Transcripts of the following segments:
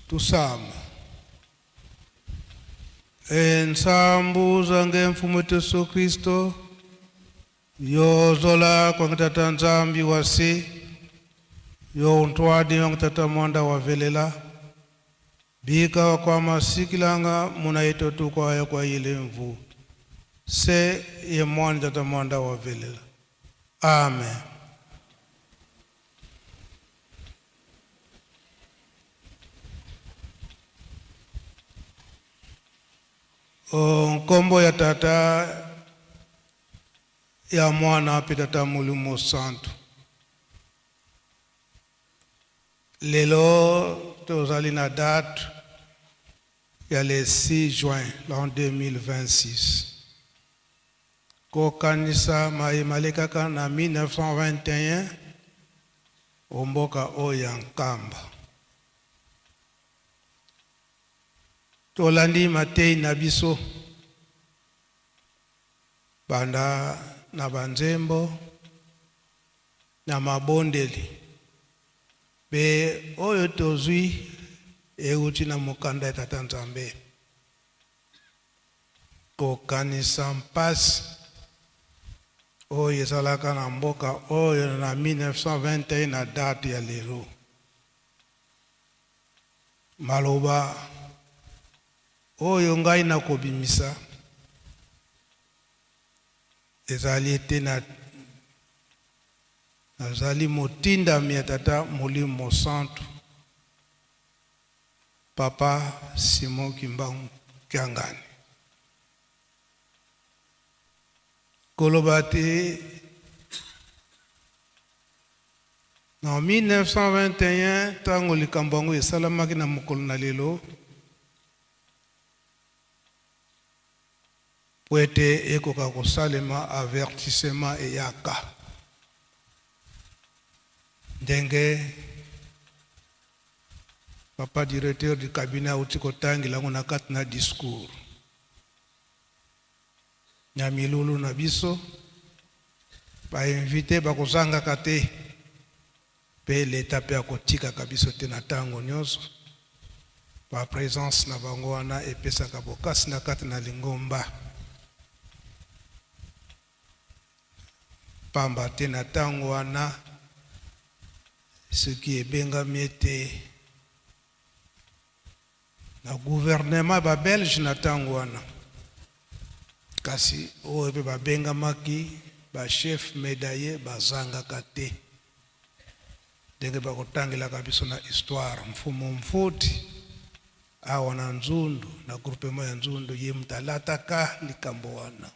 Tusame. Ensambuza ngemfumo Yesu Kristo yozola kwa ngitata nzambi wasi yo ntwadi wa ngitata mwanda wavelela bika wa kwa masikilanga munaito tu kwa ile mvu se ye mwanda tata mwanda wavelela. Amen. Nkombo ya tata ya mwana pitata Mulimo Santo. Lelo tozali na date ya le 6 juin l'an 2026. Ko kanisa malekaka na 1921 omboka oya Nkamba. Tolandi Matei na biso banda na banzembo na mabondeli be oyo tozwi euti na mokanda ya tata Nzambe kokanisa mpasi oyo ezalaka na mboka oyo na 1921 na date ya lelo. Maloba oyo ngai na kobimisa ezali ete nazali motindami ya tata Mulimo Santo Papa Simon Kimbangu Kiangani. Koloba te na 1921 tango likambo yango esalamaki na mokolo na lelo poete ekoka kosalema avertissement eyaka ndenge papa directeur du cabinet auti kotangela ngo na kati na discours nyamilulu na biso ba invité bakozangaka te pe leta pe akotikaka biso te na ntango nyonso ba présence na bango wana epesaka bokasi na kati na Lingomba. Pamba te na ntango wana soki ebengami ete na gouvernement ba Belge na ntango wana kasi oyo pe babengamaki ba chef médaillé bazangaka te ndenge bakotangelaka biso na histoire mfumo mfuti awa na Nzundu na groupement ya Nzundu ye mtalataka likambo wana.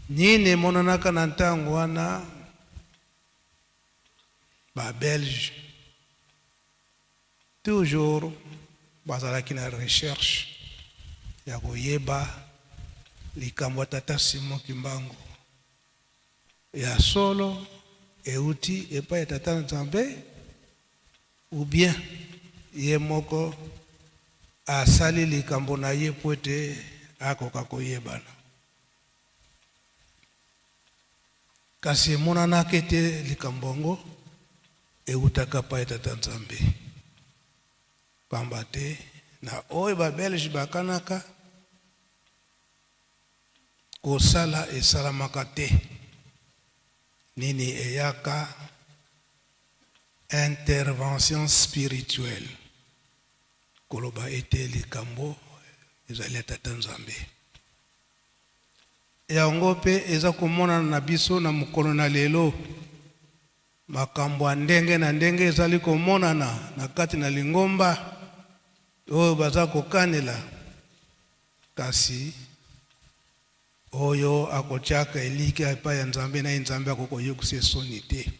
Nini monanaka na ntango wana ba Belge toujours bazalaki na recherche ya koyeba likambo tata Simon Kimbangu ya solo euti epai tata Nzambe ou bien ye moko asali likambo na ye poete akoka koyebana. Kasi monanaka ete likambo ngo eutaka pa tata Nzambe. Pamba te na oyo ba Belge bakanaka kosala esalamaka te. Nini eyaka intervention spirituelle koloba ete likambo ezali tata Nzambe. Yango pe eza komona na biso na mokolo na lelo makambo ndenge na ndenge ezali komonana na kati na Lingomba oyo baza kokanela kasi oyo akotiaka eliki epai ya Nzambe na Nzambe akokoyokisa soni te.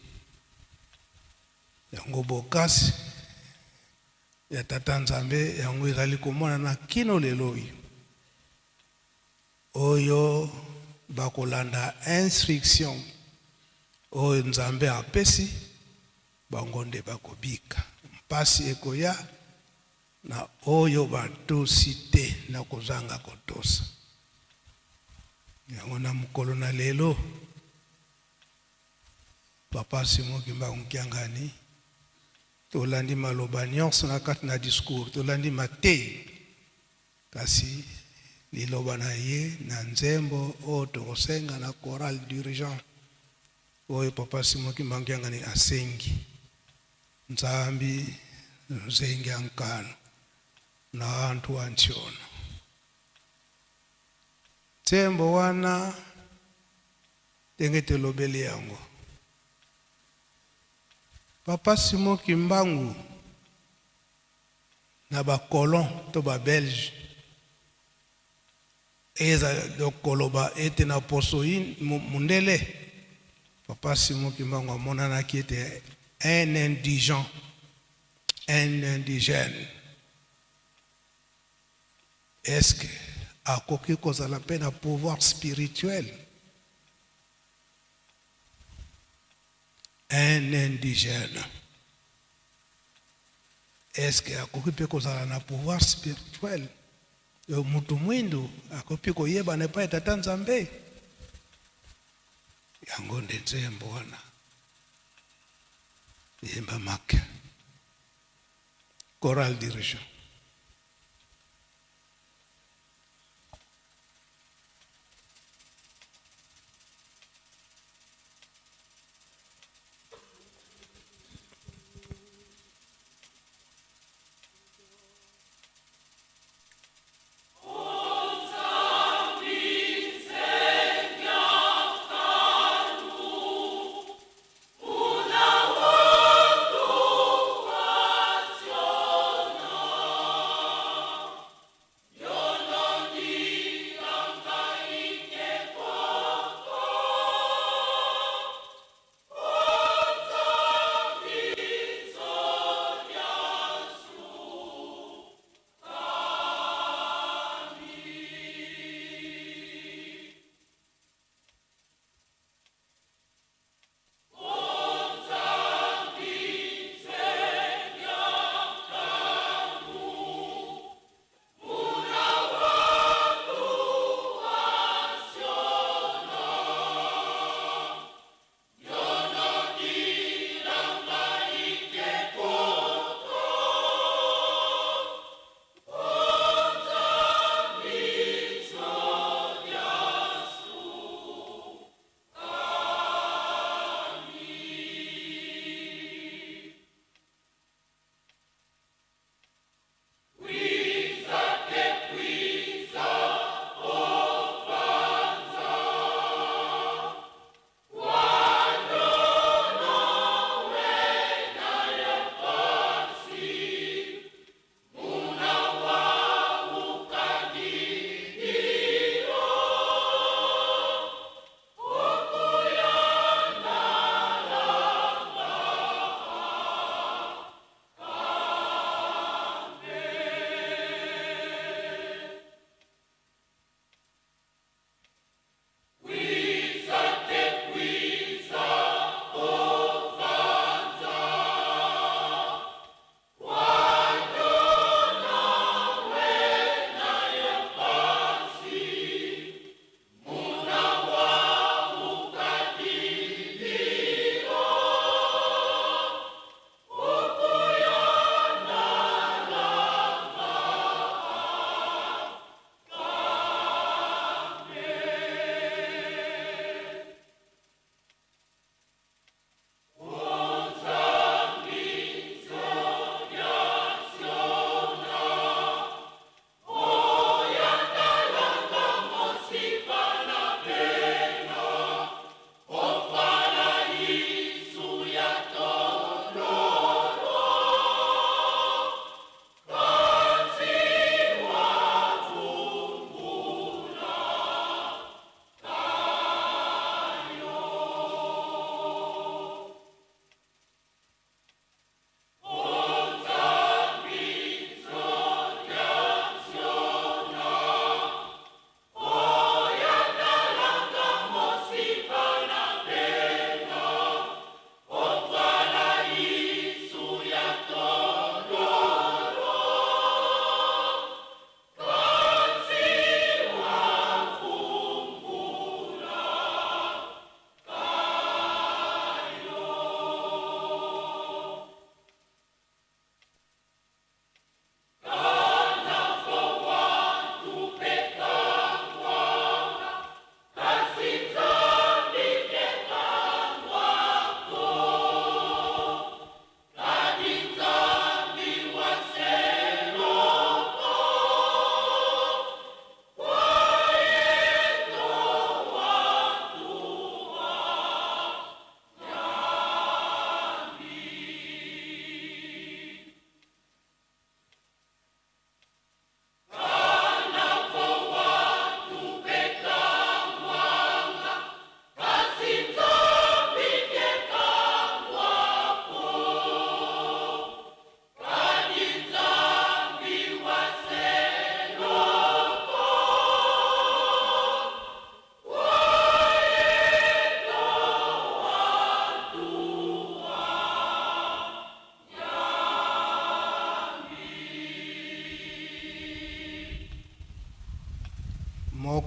Yango bokasi ya tata Nzambe yango ezali komonana kino lelo oyo bakolanda instruction oyo Nzambe apesi bango nde bakobika mpasi ekoya na oyo batosi te na kozanga kotosa. Yango na mokolo na lelo Papa Simon Kimbangu Kiangani tolandi maloba nyonso na kati na discours tolandi mate kasi liloba na ye na nzembo oyo tokosenga na chorale dirigeant oyo Papa Simon Kimbangu Kiangani asengi nzambi nzengi ankano na antu antiono nzembo wana ndenge tolobeli yango. Papa Simon Kimbangu na ba colon to ba belge eza do koloba ete na poso mundele. Papa Simon Kimbangu amonana ki ete un indigent, un indigène. Est-ce que akoki kozala pe na pouvoir spirituel? Un indigène. Est-ce que akoki pe kozala na pouvoir spirituel? Yo mutu mwindu akopi koyeba ne pa tata Nzambe. Yango nde nzembo wana. Yemba make. Chorale dirigeant.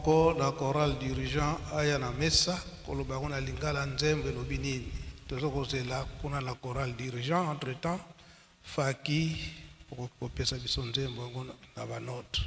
moko la chorale dirigeant aya na mesa koloba kuna lingala nzembe lobi nini tozokozela kuna la chorale dirigeant entre temps faki kopesa biso nzembo yango na banote.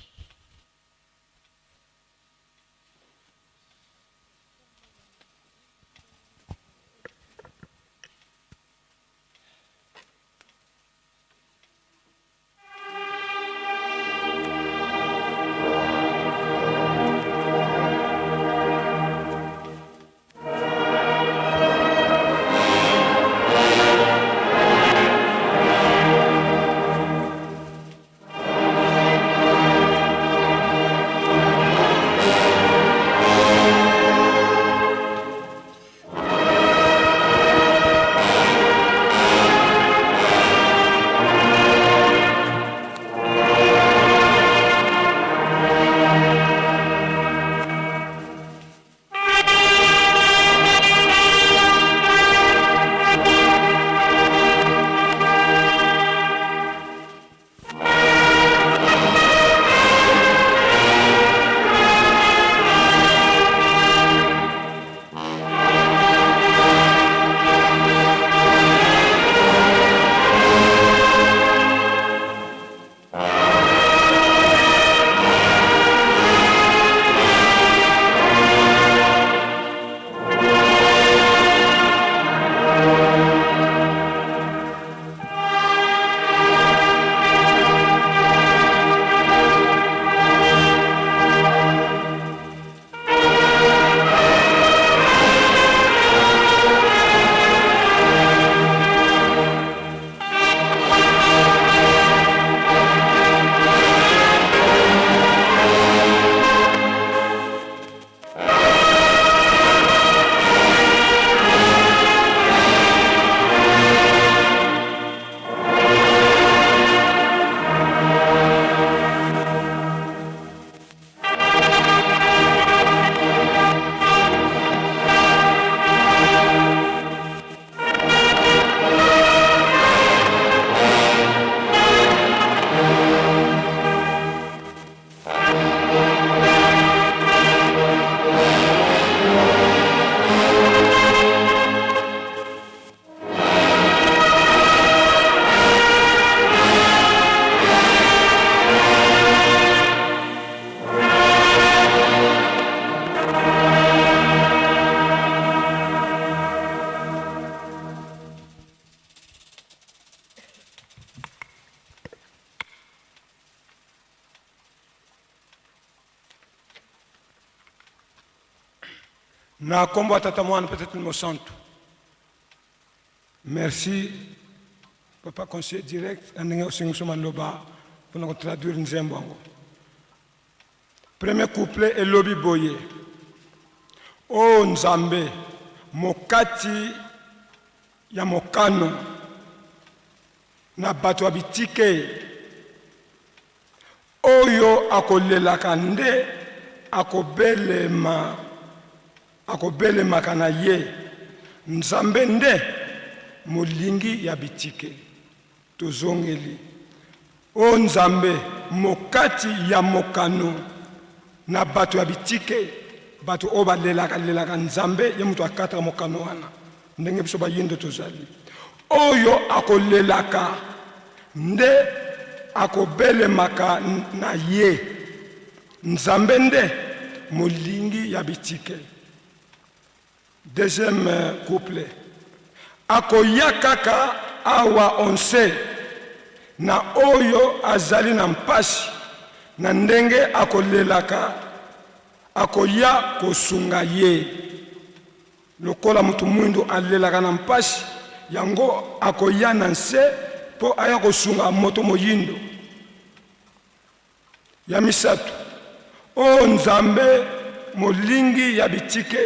Na kombo tata mwana peut-être mo santo. Merci papa conseiller direct andinga osinguso maloba pour nous traduire nzembo ngo. Premier couplet et lobi boye. O Nzambe mokati ya mokano na bato abitike oyo akolelaka nde akobelema kana ye Nzambe nde molingi ya bitike tozongeli. O Nzambe mokati ya mokano na bato ya bitike bato oba lelaka Nzambe ye mutu akata mokano wana ndenge biso bayindo tozali oyo akolelaka nde akobelemaka na ye Nzambe nde molingi ya bitike. Deuxième couplet. Akoya kaka awa onse na oyo azali na mpasi na ndenge akolelaka akoya kosunga ye lokola mutu mwindu alelaka na mpasi yango akoya na nse po aya kosunga moto moyindo. Ya misatu. O Nzambe molingi ya bitike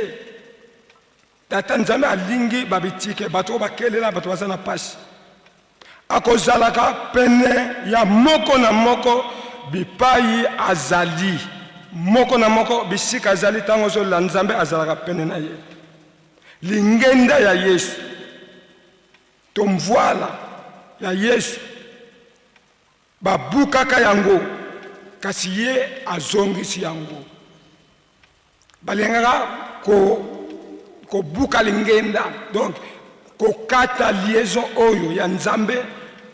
tata Nzambe alingi babitike bato bakelela bato bazana pasi akozalaka pene ya moko na moko bipai azali moko na moko bisika azali tango zo la Nzambe azalaka pene na ye lingenda ya Yesu tomvoala ya Yesu babukaka yango kasi ye azongisi yango balengaka kobuka lingenda, donc kokata liaison oyo ya nzambe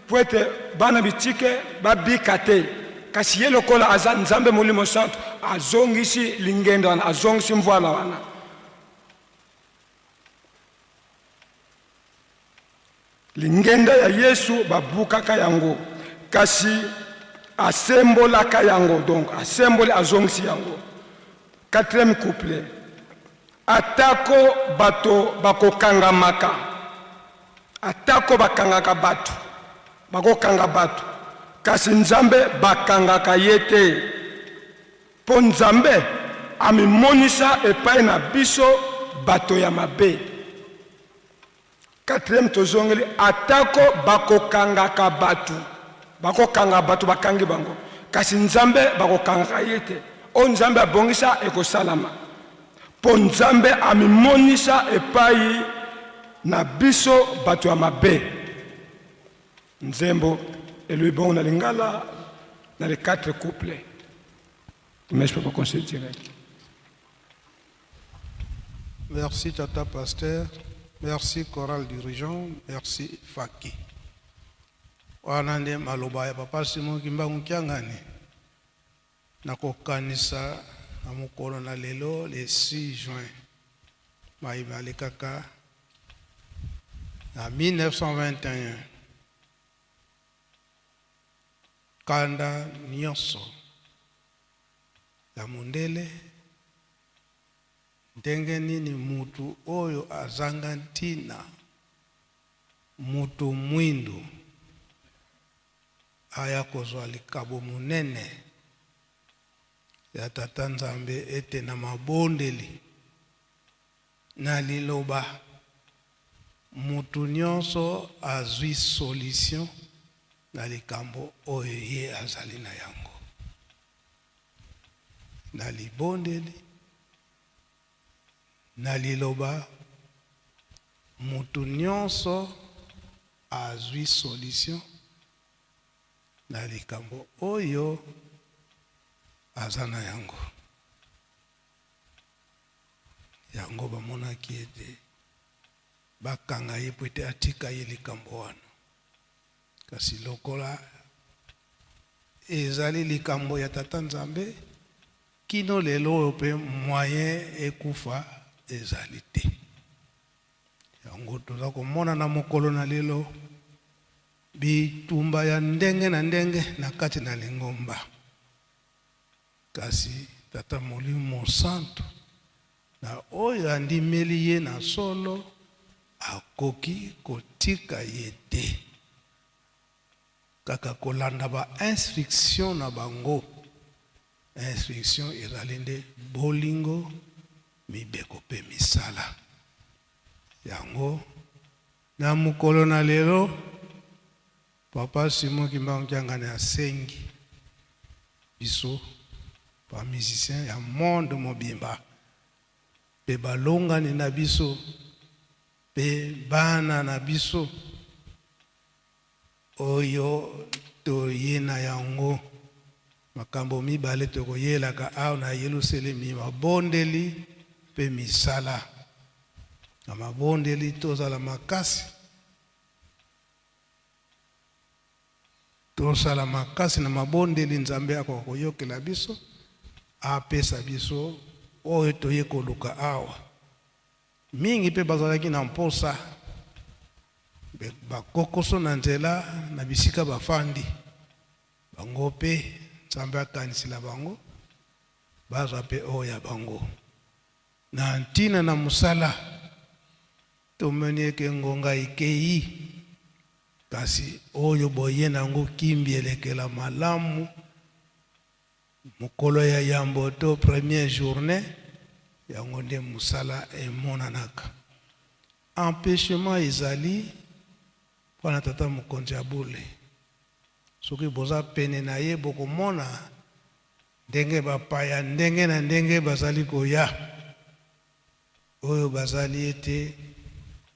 po ete bana bitike babika te. Kasi ye lokola aza nzambe molimo santo azongisi lingenda wana, azongisi mvwala wana. Lingenda ya Yesu babukaka yango, kasi asembolaka yango, donc asembole azongisi yango. Quatrième couplet. Atako bato bakokangamaka, atako bakangaka bato, bakokanga bato, kasi nzambe bakangaka yete. Po nzambe amimonisa epai na biso bato ya mabe. Quatrième tozongeli, atako bakokangaka bato, bakokanga bato bakangi bango, kasi nzambe bakokangaka yete. O nzambe abongisa ekosalama. Po nzambe amimonisa epai na biso bato ya mabe. Nzembo elui bon na lingala na les 4 couplets. Mais je peux pas conseiller direct. Merci Tata Pasteur, merci Choral Dirigeant, merci Faki. Wanande maloba ya Papa Simon Kimbangu Kiangani. Nakokanisa na mukolo na lelo le 6 juin. Maïba le kaka en 1921. Kanda nyonso ya mundele ndenge nini mutu oyo azanga ntina, mutu mwindu aya kozwa likabo munene ya Tata Nzambe ete na mabondeli na liloba mutu nyonso azwi solution na likambo oyo ye azali na yango. Na libondeli na liloba mutu nyonso azwi solution na likambo oyo azana yango. Yango bamonaki ete bakanga ye po ete atika ye likambo wana. Kasi lokola ezali likambo ya Tata Nzambe, kino lelo oyo pe moyen ekufa ezali te. Yango toza komona na mokolo na lelo bitumba ya ndenge na ndenge na kati na lingomba. Kasi Tata Molimo Santo na oyo andimeli ye na solo akoki kotika ye te. Kaka kolanda ba instruction na bango. Instruction ezali nde bolingo mibeko pe misala. Yango na mukolo na lelo Papa Simon Kimbangu Kiangani asengi biso pa musicien ya monde mobimba pe balongani na biso pe bana na biso oyo toyena yango makambo mibale tokoyelaka awa na Yerusalemi, mabondeli pe misala. Na mabondeli tozala makasi, tosala makasi na mabondeli Nzambe akoyokela biso apesa biso oyo toye koluka awa. Mingi pe bazalaki na mposa bakokoso na nzela na bisika bafandi bango pe Nzambe akanisila bango bazwa pe oya bango na ntina na musala tomoni eke ngonga ikei. Kasi oyo boye nango kimbi elekela malamu mukolo ya yambo to première journée yango nde musala emonanaka. Empêchement ezali wana Tata Mokonzi Abule. Soki boza pene na ye bokomona ndenge bapaya ndenge na ndenge bazali koya oyo bazali ete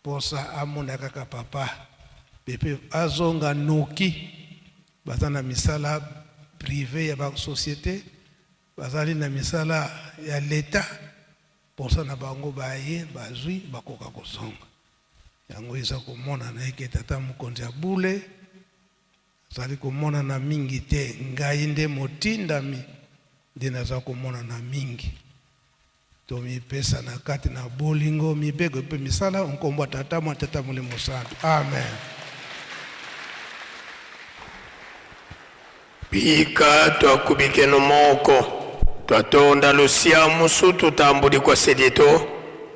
posa amona kaka papa pepe azonga noki baza na misala privé ya ba société bazali na misala ya l'État posa na bango baye bazwi bakoka kozonga yango eza komona na eke tata mokonzi ya bule azali komona na mingi te ngai nde motindami nde naza komona na mingi tomipesa na kati na bolingo mibeko mpe misala nkombo tata mwa tata molimo santu amen. Pika twakubike no moko twatonda lusia musu tutambuli kwa sedito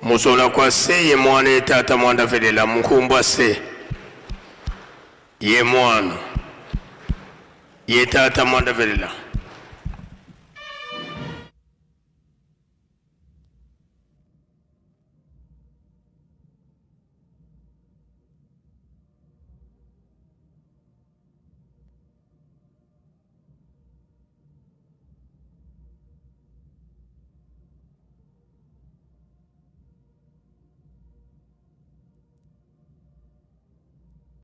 muzola kwa se ye mwana tata mwanda velela mukumbwa se ye mwana ye tata mwanda velela